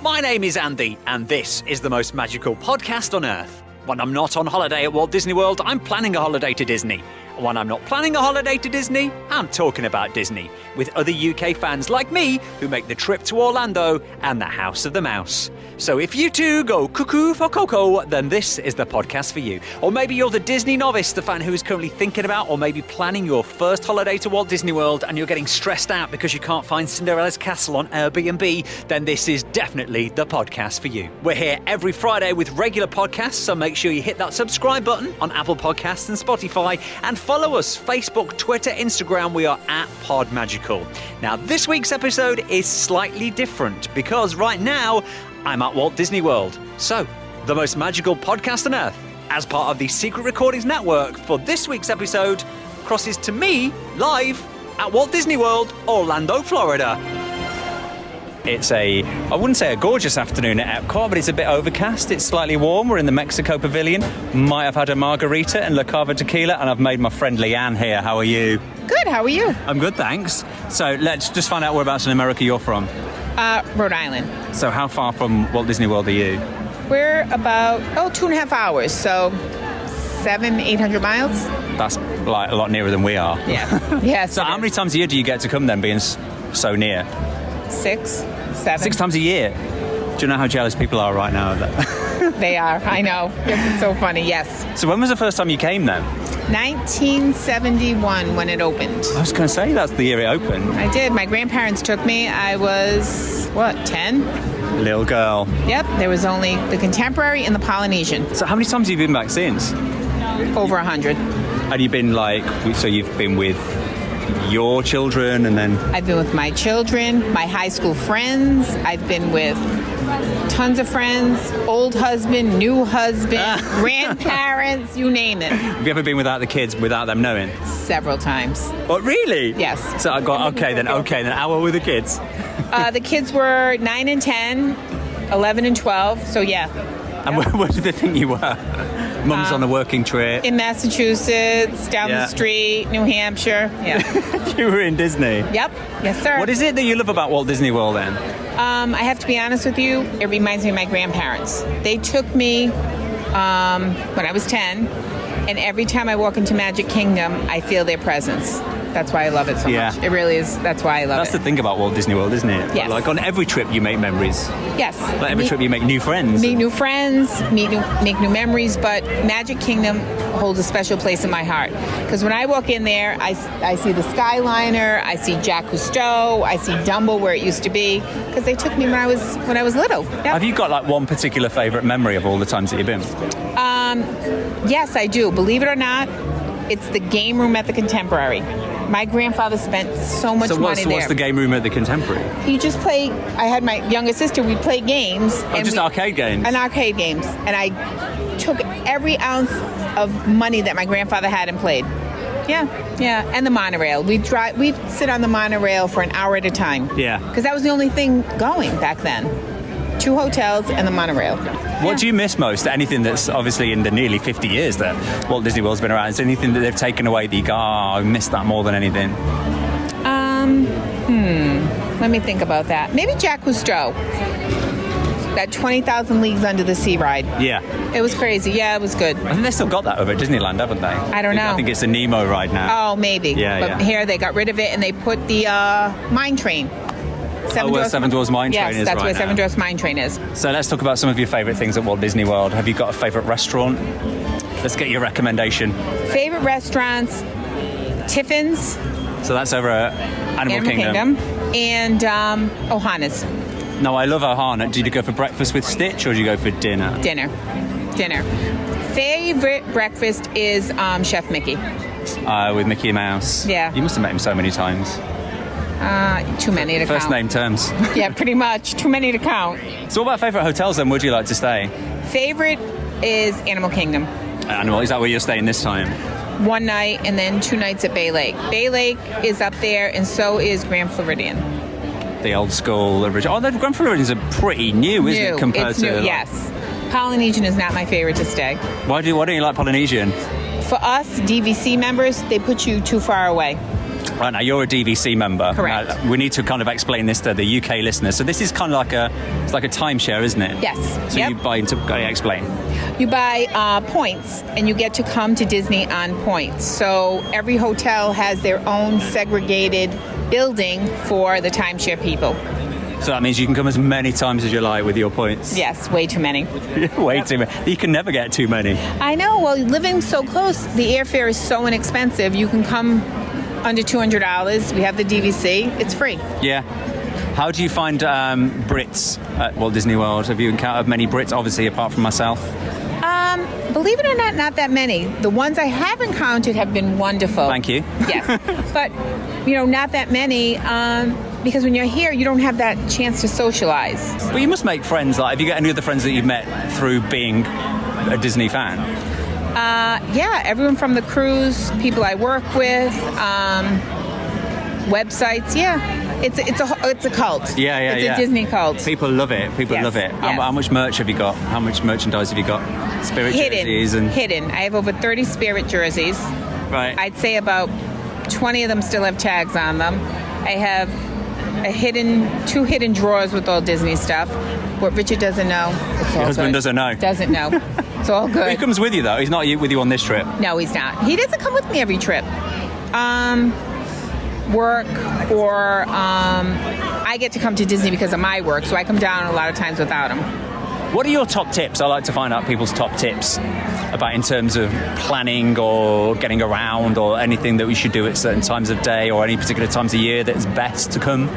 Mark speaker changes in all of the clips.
Speaker 1: My name is Andy, and this is the most magical podcast on Earth. When I'm not on holiday at Walt Disney World, I'm planning a holiday to Disney. And when I'm not planning a holiday to Disney, I'm talking about Disney, with other UK fans like me who make the trip to Orlando and the House of the Mouse. So if you too go cuckoo for Coco, then this is the podcast for you. Or maybe you're the Disney novice, the fan who is currently thinking about or maybe planning your first holiday to Walt Disney World and you're getting stressed out because you can't find Cinderella's castle on Airbnb, then this is definitely the podcast for you. We're here every Friday with regular podcasts, so make sure you hit that subscribe button on Apple Podcasts and Spotify and follow us, Facebook, Twitter, Instagram. We are at PodMagical. Now, this week's episode is slightly different because right now, I'm at Walt Disney World. So, the most magical podcast on Earth, as part of the Secret Recordings Network for this week's episode, crosses to me live at Walt Disney World, Orlando, Florida. It's I wouldn't say a gorgeous afternoon at Epcot, but it's a bit overcast. It's slightly warm. We're in the Mexico Pavilion. Might have had a margarita and Cava Tequila, and I've made my friend Leanne here. How are you?
Speaker 2: Good, how are you?
Speaker 1: I'm good, thanks. So let's just find out whereabouts in America you're from.
Speaker 2: Rhode Island.
Speaker 1: So how far from Walt Disney World are you?
Speaker 2: We're about, 2.5 hours, so 800 miles. That's
Speaker 1: like a lot nearer than we are.
Speaker 2: Yeah. Yes.
Speaker 1: So how many times a year do you get to come then, being so near?
Speaker 2: 6, 7.
Speaker 1: 6 times a year? Do you know how jealous people are right now of that?
Speaker 2: They are, I know. It's so funny, yes.
Speaker 1: So when was the first time you came then?
Speaker 2: 1971 when it opened.
Speaker 1: I was going to say that's the year it opened.
Speaker 2: I did. My grandparents took me. I was, 10?
Speaker 1: Little girl.
Speaker 2: Yep. There was only the Contemporary and the Polynesian.
Speaker 1: So how many times have you been back since?
Speaker 2: Over 100.
Speaker 1: And you've been so you've been with your children and then...
Speaker 2: I've been with my children, my high school friends. I've been with tons of friends, old husband, new husband, grandparents, you name it.
Speaker 1: Have you ever been without the kids, without them knowing?
Speaker 2: Several times.
Speaker 1: Oh, really?
Speaker 2: Yes.
Speaker 1: So I got, okay, then how old were the kids?
Speaker 2: The kids were 9 and 10, 11 and 12, so yeah.
Speaker 1: And where did they think you were? Mum's on a working trip.
Speaker 2: In Massachusetts, down the street, New Hampshire. Yeah.
Speaker 1: You were in Disney?
Speaker 2: Yep. Yes, sir.
Speaker 1: What is it that you love about Walt Disney World then?
Speaker 2: I have to be honest with you, it reminds me of my grandparents. They took me when I was 10, and every time I walk into Magic Kingdom, I feel their presence. That's why I love it so much. It really is. That's why I love it.
Speaker 1: That's the thing about Walt Disney World, isn't it?
Speaker 2: Yes.
Speaker 1: Like on every trip you make memories.
Speaker 2: Yes.
Speaker 1: Like every trip you make new friends.
Speaker 2: Meet new friends, make new memories, but Magic Kingdom holds a special place in my heart. Because when I walk in there, I see the Skyliner, I see Jacques Cousteau, I see Dumbo where it used to be, because they took me when I was little. Yep.
Speaker 1: Have you got like one particular favourite memory of all the times that you've been?
Speaker 2: Yes, I do. Believe it or not, it's the game room at the Contemporary. My grandfather spent so much money there.
Speaker 1: So what's the game room at the Contemporary?
Speaker 2: You just play. I had my younger sister. We'd play games.
Speaker 1: Arcade games?
Speaker 2: And arcade games. And I took every ounce of money that my grandfather had and played. Yeah. And the monorail. We'd sit on the monorail for an hour at a time.
Speaker 1: Yeah.
Speaker 2: Because that was the only thing going back then. 2 hotels and the monorail.
Speaker 1: What do you miss most? Anything that's obviously in the nearly 50 years that Walt Disney World's been around, is there anything that they've taken away that you go, I miss that more than anything?
Speaker 2: Let me think about that. Maybe Jacques Cousteau. That 20,000 Leagues Under the Sea ride.
Speaker 1: Yeah.
Speaker 2: It was crazy. Yeah, it was good.
Speaker 1: I think they still got that over at Disneyland, haven't they?
Speaker 2: I don't know.
Speaker 1: I think it's the Nemo ride now.
Speaker 2: Oh, maybe.
Speaker 1: Yeah,
Speaker 2: but here they got rid of it and they put the mine train.
Speaker 1: Where Seven Dwarfs Mine Train is right now.
Speaker 2: Yes, that's where Seven Dwarfs Mine Train is.
Speaker 1: So let's talk about some of your favourite things at Walt Disney World. Have you got a favourite restaurant? Let's get your recommendation.
Speaker 2: Favorite restaurants, Tiffin's.
Speaker 1: So that's over at Animal Kingdom.
Speaker 2: And Ohana's.
Speaker 1: No, I love Ohana. Did you go for breakfast with Stitch or did you go for dinner?
Speaker 2: Dinner. Favorite breakfast is Chef Mickey.
Speaker 1: With Mickey Mouse.
Speaker 2: Yeah.
Speaker 1: You must have met him so many times.
Speaker 2: Too many to count.
Speaker 1: First name terms.
Speaker 2: Yeah, pretty much. Too many to count.
Speaker 1: So what about favourite hotels then? Would you like to stay?
Speaker 2: Favorite is Animal Kingdom.
Speaker 1: Is that where you're staying this time?
Speaker 2: 1 night and then 2 nights at Bay Lake. Bay Lake is up there and so is Grand Floridian.
Speaker 1: The old school original. The Grand Floridians are pretty new, isn't it? Compared to...
Speaker 2: Yes. Polynesian is not my favorite to stay.
Speaker 1: Why don't you like Polynesian?
Speaker 2: For us, DVC members, they put you too far away.
Speaker 1: Right, now you're a DVC member.
Speaker 2: Correct.
Speaker 1: Now, we need to kind of explain this to the UK listeners. So this is kind of like a timeshare, isn't it?
Speaker 2: Yes.
Speaker 1: So you buy into, explain.
Speaker 2: You buy points, and you get to come to Disney on points. So every hotel has their own segregated building for the timeshare people.
Speaker 1: So that means you can come as many times as you like with your points.
Speaker 2: Yes, way too many.
Speaker 1: Way too many. You can never get too many.
Speaker 2: I know. Well, living so close, the airfare is so inexpensive. You can come under $200. We have the DVC. It's free.
Speaker 1: Yeah. How do you find Brits at Walt Disney World? Have you encountered many Brits, obviously, apart from myself?
Speaker 2: Believe it or not that many. The ones I have encountered have been wonderful.
Speaker 1: Thank you.
Speaker 2: Yes. But, not that many, because when you're here, you don't have that chance to socialize.
Speaker 1: Well, you must make friends. Like, have you got any other friends that you've met through being a Disney fan?
Speaker 2: Yeah, everyone from the cruise, people I work with, websites. Yeah, it's a cult.
Speaker 1: Yeah,
Speaker 2: it's a Disney cult.
Speaker 1: People love it.
Speaker 2: Yes,
Speaker 1: love it.
Speaker 2: yes.
Speaker 1: How much merch have you got? How much merchandise have you got? Spirit jerseys and
Speaker 2: hidden. I have over 30 Spirit jerseys.
Speaker 1: Right.
Speaker 2: I'd say about 20 of them still have tags on them. I have two hidden drawers with all Disney stuff. What Richard doesn't know, it's all
Speaker 1: Your husband
Speaker 2: good.
Speaker 1: doesn't know.
Speaker 2: Doesn't know. It's all good.
Speaker 1: He comes with you though. He's not with you on this trip.
Speaker 2: No, he's not. He doesn't come with me every trip. Work or I get to come to Disney because of my work, so I come down a lot of times without him.
Speaker 1: What are your top tips? I like to find out people's top tips about in terms of planning or getting around or anything that we should do at certain times of day or any particular times of year that's best to come.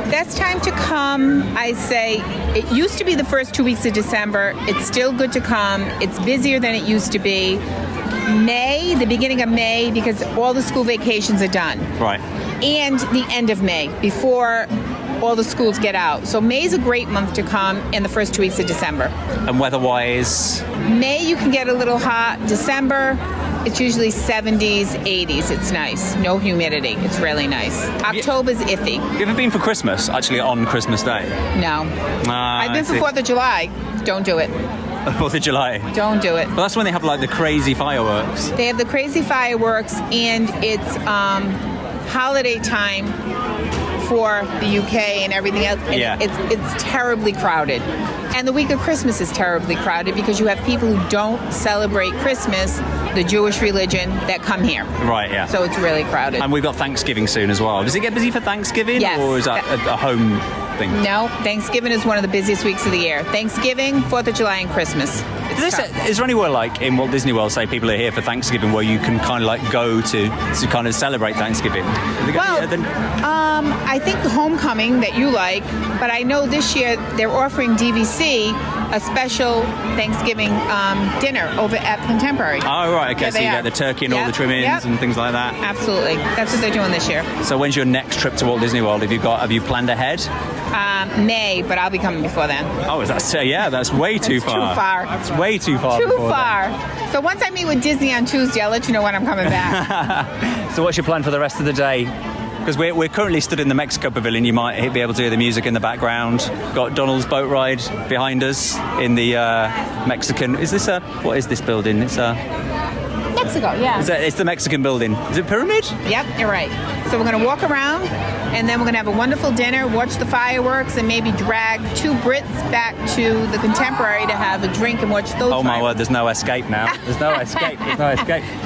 Speaker 2: Best time to come, I say, it used to be the first 2 weeks of December. It's still good to come. It's busier than it used to be. May, the beginning of May, because all the school vacations are done.
Speaker 1: Right.
Speaker 2: And the end of May, before all the schools get out. So May's a great month to come, and the first 2 weeks of December.
Speaker 1: And weather-wise?
Speaker 2: May, you can get a little hot. December, it's usually 70s, 80s. It's nice. No humidity. It's really nice. October's iffy.
Speaker 1: You ever been for Christmas, actually on Christmas Day?
Speaker 2: No. I've been for 4th of July. Don't do it.
Speaker 1: 4th of July?
Speaker 2: Don't do it.
Speaker 1: Well, that's when they have like the crazy fireworks.
Speaker 2: They have the crazy fireworks, and it's holiday time for the UK and everything else. And
Speaker 1: yeah.
Speaker 2: It's terribly crowded. And the week of Christmas is terribly crowded because you have people who don't celebrate Christmas, the Jewish religion, that come here.
Speaker 1: Right, yeah.
Speaker 2: So it's really crowded.
Speaker 1: And we've got Thanksgiving soon as well. Does it get busy for Thanksgiving?
Speaker 2: Yes.
Speaker 1: Or is that a home thing?
Speaker 2: No, Thanksgiving is one of the busiest weeks of the year. Thanksgiving, 4th of July, and Christmas.
Speaker 1: Is there anywhere like in Walt Disney World, say people are here for Thanksgiving, where you can kind of like go to kind of celebrate Thanksgiving?
Speaker 2: Well, I think Homecoming that you like, but I know this year they're offering DVC a special Thanksgiving dinner over at Contemporary.
Speaker 1: Oh, right, okay, so you get the turkey and all the trimmings and things like that.
Speaker 2: Absolutely. That's what they're doing this year.
Speaker 1: So when's your next trip to Walt Disney World? Have you planned ahead?
Speaker 2: May, but I'll be coming before then.
Speaker 1: Oh, that's way too far.
Speaker 2: Too far.
Speaker 1: It's way too far.
Speaker 2: Too far. Then. So once I meet with Disney on Tuesday, I'll let you know when I'm coming back.
Speaker 1: So what's your plan for the rest of the day? Because we're currently stood in the Mexico Pavilion. You might be able to hear the music in the background. Got Donald's boat ride behind us in the Mexican. What is this building? It's
Speaker 2: Mexico, yeah.
Speaker 1: It's the Mexican building. Is it Pyramid?
Speaker 2: Yep, you're right. So we're going to walk around, and then we're going to have a wonderful dinner, watch the fireworks, and maybe drag 2 Brits back to the Contemporary to have a drink and watch those
Speaker 1: Oh my
Speaker 2: fireworks.
Speaker 1: word, there's no escape now. There's no escape.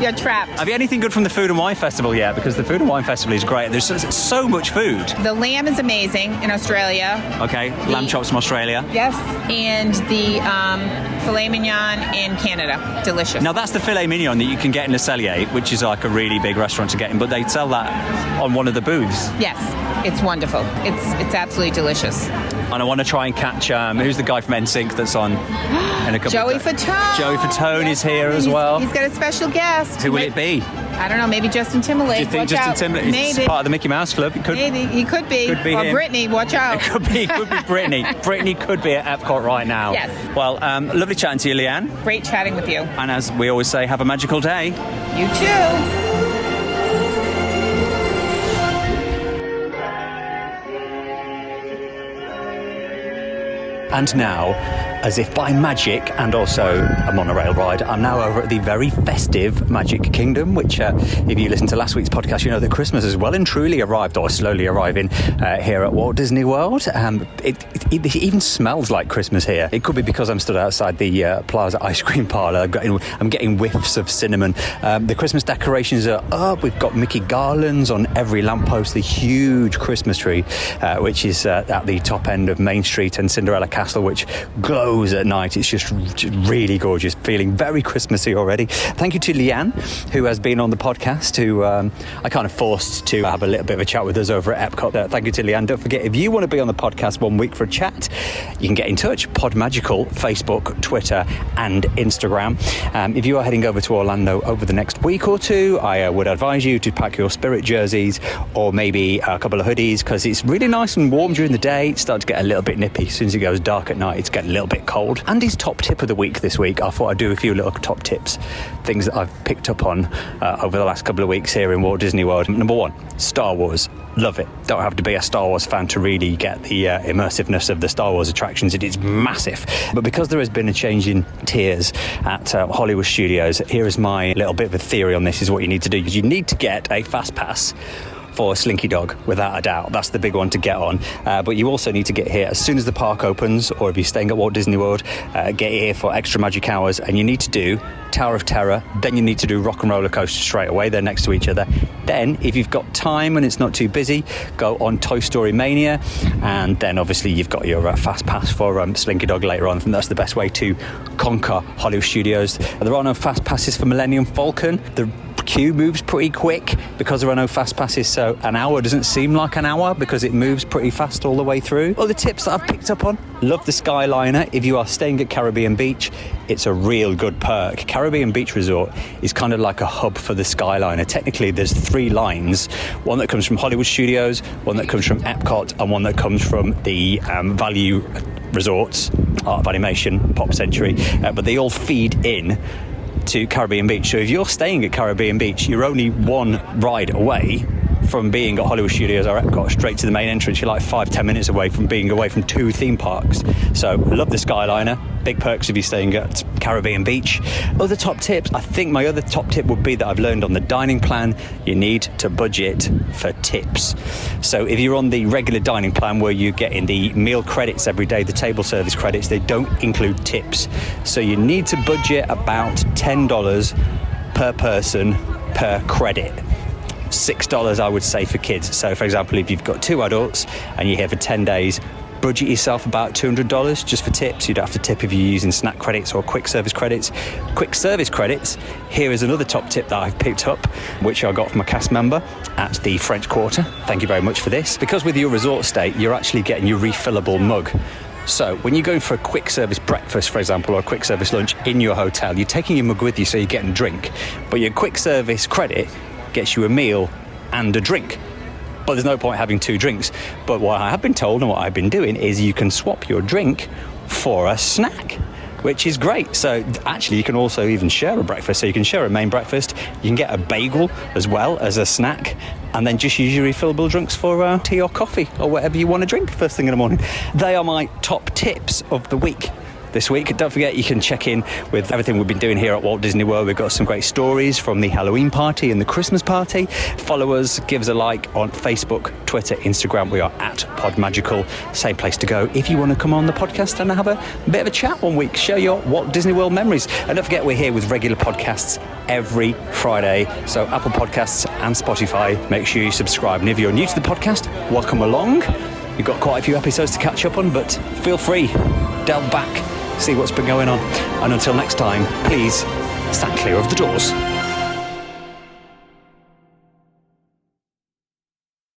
Speaker 2: You're trapped.
Speaker 1: Have you anything good from the Food and Wine Festival yet? Because the Food and Wine Festival is great. There's so much food.
Speaker 2: The lamb is amazing in Australia.
Speaker 1: Okay, lamb chops from Australia.
Speaker 2: Yes, and the filet mignon in Canada. Delicious.
Speaker 1: Now that's the filet mignon that you can get in Le Cellier, which is like a really big restaurant to get in, but they sell that on one of the booths.
Speaker 2: Yes, it's wonderful. It's absolutely delicious.
Speaker 1: And I want to try and catch who's the guy from NSYNC that's on in a couple
Speaker 2: Joey
Speaker 1: of days.
Speaker 2: Fatone.
Speaker 1: Joey Fatone is here as well.
Speaker 2: He's got a special guest.
Speaker 1: Who will it be?
Speaker 2: I don't know. Maybe Justin Timberlake.
Speaker 1: Do you think
Speaker 2: watch
Speaker 1: Justin
Speaker 2: out.
Speaker 1: Timberlake is
Speaker 2: Maybe.
Speaker 1: part of the Mickey Mouse Club?
Speaker 2: Maybe he could be.
Speaker 1: Could be
Speaker 2: or
Speaker 1: him.
Speaker 2: Brittany. Watch out.
Speaker 1: It could be Brittany. Brittany could be at Epcot right now.
Speaker 2: Yes.
Speaker 1: Well, lovely chatting to you, Leanne.
Speaker 2: Great chatting with you.
Speaker 1: And as we always say, have a magical day.
Speaker 2: You too.
Speaker 1: And now, as if by magic, and also a monorail ride, I'm now over at the very festive Magic Kingdom, which, if you listened to last week's podcast, you know that Christmas has well and truly arrived, or slowly arriving, here at Walt Disney World. It even smells like Christmas here. It could be because I'm stood outside the Plaza Ice Cream Parlour. I'm getting whiffs of cinnamon. The Christmas decorations are up. We've got Mickey garlands on every lamppost, the huge Christmas tree, which is at the top end of Main Street, and Cinderella Castle, which glows at night. It's just really gorgeous, feeling very Christmassy already. Thank you to Leanne, who has been on the podcast, who I kind of forced to have a little bit of a chat with us over at Epcot. Thank you to Leanne. Don't forget, if you want to be on the podcast one week for a chat, you can get in touch. Podmagical, Facebook, Twitter and Instagram. If you are heading over to Orlando over the next week or two, I would advise you to pack your Spirit jerseys or maybe a couple of hoodies, because it's really nice and warm during the day. It's starting to get a little bit nippy. As soon as it goes dark at night, it's getting a little bit cold. Andy's top tip of the week this week, I thought I'd do a few little top tips, things that I've picked up on over the last couple of weeks here in Walt Disney World. Number one, Star Wars. Love it. Don't have to be a Star Wars fan to really get the immersiveness of the Star Wars attractions. It is massive. But because there has been a change in tiers at Hollywood Studios, here is my little bit of a theory on this, is what you need to do. Because you need to get a fast pass for Slinky Dog, without a doubt. That's the big one to get on. But you also need to get here as soon as the park opens, or if you're staying at Walt Disney World, get here for extra magic hours. And you need to do Tower of Terror, then you need to do Rock and Roller Coaster straight away. They're next to each other. Then, if you've got time and it's not too busy, go on Toy Story Mania, and then obviously you've got your fast pass for Slinky Dog later on. I think that's the best way to conquer Hollywood Studios. There are no fast passes for Millennium Falcon. The queue moves pretty quick because there are no fast passes, so an hour doesn't seem like an hour because it moves pretty fast all the way through. Other tips that I've picked up on: love the Skyliner. If you are staying at Caribbean Beach, it's a real good perk. Caribbean Beach Resort is kind of like a hub for the Skyliner. Technically, there's 3 lines: one that comes from Hollywood Studios, one that comes from Epcot, and one that comes from the Value Resorts, Art of Animation, Pop Century, but they all feed in to Caribbean Beach. So if you're staying at Caribbean Beach, you're only one ride away from being at Hollywood Studios or Epcot, straight to the main entrance. You're like 5-10 minutes away from being away from 2 theme parks. So love the Skyliner. Big perks if you're staying at Caribbean Beach. Other top tips, I think my other top tip would be that I've learned on the dining plan: you need to budget for tips. So if you're on the regular dining plan where you're getting the meal credits every day, the table service credits, they don't include tips. So you need to budget about $10 per person per credit. $6 I would say for kids. So for example, if you've got 2 adults and you're here for 10 days, budget yourself about $200 just for tips. You don't have to tip if you're using snack credits or quick service credits. Quick service credits, here is another top tip that I've picked up, which I got from a cast member at the French Quarter. Thank you very much for this. Because with your resort stay, you're actually getting your refillable mug. So when you're going for a quick service breakfast, for example, or a quick service lunch in your hotel, you're taking your mug with you so you're getting a drink. But your quick service credit gets you a meal and a drink. But there's no point having 2 drinks. But what I have been told and what I've been doing is you can swap your drink for a snack, which is great. So actually you can also even share a breakfast. So you can share a main breakfast, you can get a bagel as well as a snack, and then just use your refillable drinks for tea or coffee or whatever you want to drink first thing in the morning. They are my top tips of the week this week. Don't forget, you can check in with everything we've been doing here at Walt Disney World. We've got some great stories from the Halloween party and the Christmas party. Follow us, give us a like on Facebook, Twitter, Instagram. We are at Podmagical. Same place to go if you want to come on the podcast and have a bit of a chat one week. Share your Walt Disney World memories. And don't forget, we're here with regular podcasts every Friday. So Apple Podcasts and Spotify, make sure you subscribe. And if you're new to the podcast, welcome along. We've got quite a few episodes to catch up on, but feel free, delve back, see what's been going on. And until next time, please stand clear of the doors.